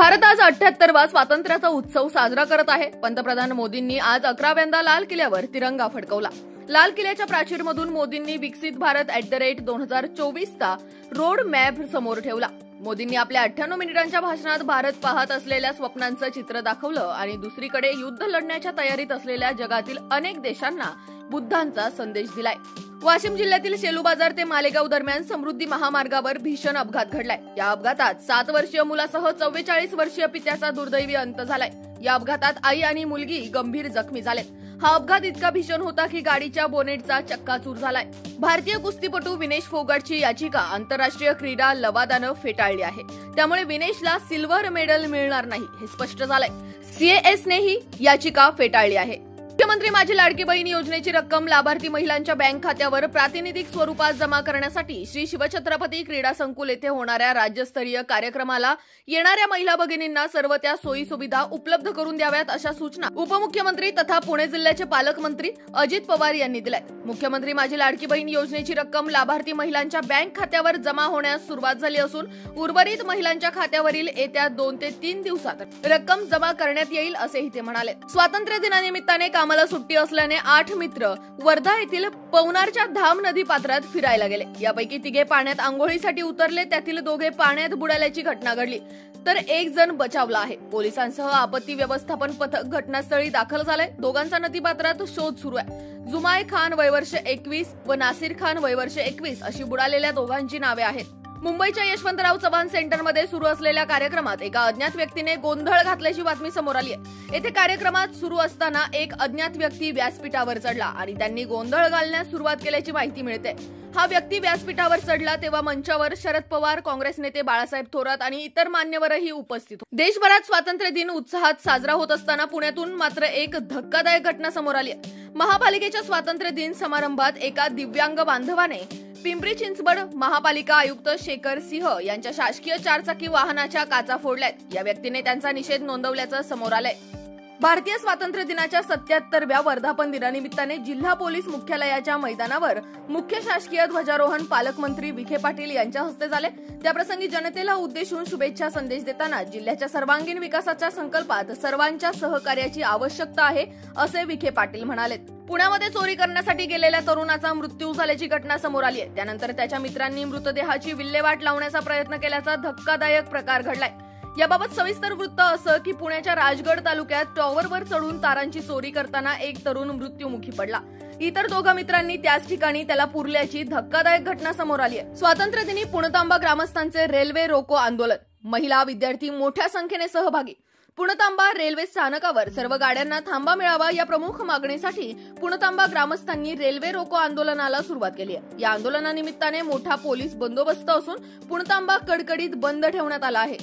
भारत आज 78वा स्वातंत्र्याचा उत्सव साजरा करत आहे। पंतप्रधान मोदींनी आज 11व्यांदा लाल किल्ल्यावर तिरंगा फडकवला। लाल किल्ल्याच्या प्राचीरमधून मोदींनी विकसित भारत @2024 चा रोड मॅप समोर ठेवला। मोदींनी आपल्या 98 मिनिटांच्या भाषणात भारत पाहत असलेल्या स्वप्नांचं चित्र दाखवलं आणि दुसरीकडे युद्ध लढण्याच्या तयारीत असलेल्या जगातील अनेक देशांना बुद्धांचा संदेश दिलाय। वाशिम जिल्ह्यातील शेलू बाजार ते मालेगाव दरम्यान समृद्धी महामार्गावर भीषण अपघात घडलाय। या अपघातात 7 वर्षीय मुलासह 44 वर्षीय पित्याचा दुर्दैवी अंत झालाय। या अपघातात आई आणि मुलगी गंभीर जखमी झालेत। हा अपघात इतका भीषण होता की गाडीच्या बोनेटचा चक्काचूर झालाय। भारतीय कुस्तीपटू विनेश फोगाटची याचिका आंतरराष्ट्रीय क्रीडा लवादानं फेटाळली आहे। त्यामुळे विनेशला सिल्वर मेडल मिळणार नाही हे स्पष्ट झालंय। सीएसने ही याचिका फेटाळली आहे। मुख्यमंत्री माझी लाडकी बहीण योजनेची रक्कम लाभार्थी महिलांच्या बँक खात्यावर प्रातिनिधिक स्वरूपात जमा करण्यासाठी श्री शिवछत्रपती क्रीडा संकुल येथे होणाऱ्या राज्यस्तरीय कार्यक्रमाला येणाऱ्या महिला भगिनींना सर्व त्या सोयी सुविधा उपलब्ध करून द्याव्यात अशा सूचना उपमुख्यमंत्री तथा पुणे जिल्ह्याचे पालकमंत्री अजित पवार यांनी दिल्या। मुख्यमंत्री माझी लाडकी बहीण योजनेची रक्कम लाभार्थी महिलांच्या बँक खात्यावर जमा होण्यास सुरुवात झाली असून उर्वरित महिलांच्या खात्यावरील येत्या 2 ते 3 दिवसात रक्कम जमा करण्यात येईल असेही ते म्हणाले। स्वातंत्र्य दिनानिमित्ताने कामाला सुट्टी असल्याने 8 मित्र वर्धा येथील पवनारच्या धाम नदी पात्रात फिरायला गेले। यापैकी 3 पाण्यात आंघोळीसाठी उतरले, त्यातील 2 पाण्यात बुडाल्याची घटना घडली तर 1 जण बचावला आहे। पोलिसांसह आपत्ती व्यवस्थापन पथक घटनास्थळी दाखल झाले। दोघांचा नदीपात्रात शोध सुरू आहे। जुमाय खान वय वर्ष 21 व नासिर खान वय वर्ष 21 अशी बुडालेल्या दोघांची नावे आहेत। मुंबईच्या यशवंतराव चव्हाण सेंटरमध्ये सुरू असलेल्या कार्यक्रमात एका अज्ञात व्यक्तीने गोंधळ घातल्याची बातमी समोर आली आहे। येथे कार्यक्रमात सुरू असताना एक अज्ञात व्यक्ती व्यासपीठावर चढला आणि त्यांनी गोंधळ घालण्यास सुरुवात केल्याची माहिती मिळते। हा व्यक्ती व्यासपीठावर चढला तेव्हा मंचावर शरद पवार, काँग्रेस नेते बाळासाहेब थोरात आणि इतर मान्यवरही उपस्थित होते। देशभरात स्वातंत्र्य दिन उत्साहात साजरा होत असताना पुण्यातून मात्र एक धक्कादायक घटना समोर आली आहे। महापालिकेच्या स्वातंत्र्य दिन समारंभात एका दिव्यांग बांधवाने पिंपरी चिंचवड महापालिका आयुक्त शेखर सिंह यांच्या शासकीय 4चाकी वाहनाच्या काचा फोडल्यात। या व्यक्तीने त्यांचा निषेध नोंदवल्याचं समोर आलंय। भारतीय स्वातंत्र्य दिनाच्या 77व्या वर्धापन दिनानिमित्ताने जिल्हा पोलीस मुख्यालयाच्या मैदानावर मुख्य शासकीय ध्वजारोहण पालकमंत्री विखे पाटील यांच्या हस्ते झाले। त्याप्रसंगी जनतेला उद्देशून शुभेच्छा संदेश देताना जिल्ह्याच्या सर्वांगीण विकासाच्या संकल्पात सर्वांच्या सहकार्याची आवश्यकता आहे असे विखे पाटील म्हणाले। पुण्यामध्ये चोरी करण्यासाठी गेलेल्या तरुणाचा मृत्यू झाल्याची घटना समोर आली आहे। त्यानंतर त्याच्या मित्रांनी मृतदेहाची विल्हेवाट लावण्याचा प्रयत्न केल्याचा धक्कादायक प्रकार घडलाय। याबाबत सविस्तर वृत्त असं की पुण्याच्या राजगड तालुक्यात टॉवरवर चढून तारांची चोरी करताना एक तरुण मृत्यूमुखी पडला। इतर 2 मित्रांनी त्याच ठिकाणी त्याला पुरल्याची धक्कादायक घटना समोर आली आहे। स्वातंत्र्य दिनी पुणतांबा ग्रामस्थांचे रेल्वे रोको आंदोलन, महिला विद्यार्थी मोठ्या संख्येने सहभागी। पुणतांबा रेल्वे स्थानकावर सर्व गाड्यांना थांबा मिळावा या प्रमुख मागणीसाठी पुणतांबा ग्रामस्थांनी रेल्वे रोको आंदोलनाला सुरुवात केली आहे। या आंदोलनानिमित्ताने मोठा पोलीस बंदोबस्त असून पुणतांबा कडकडीत बंद ठेवण्यात आला आहे।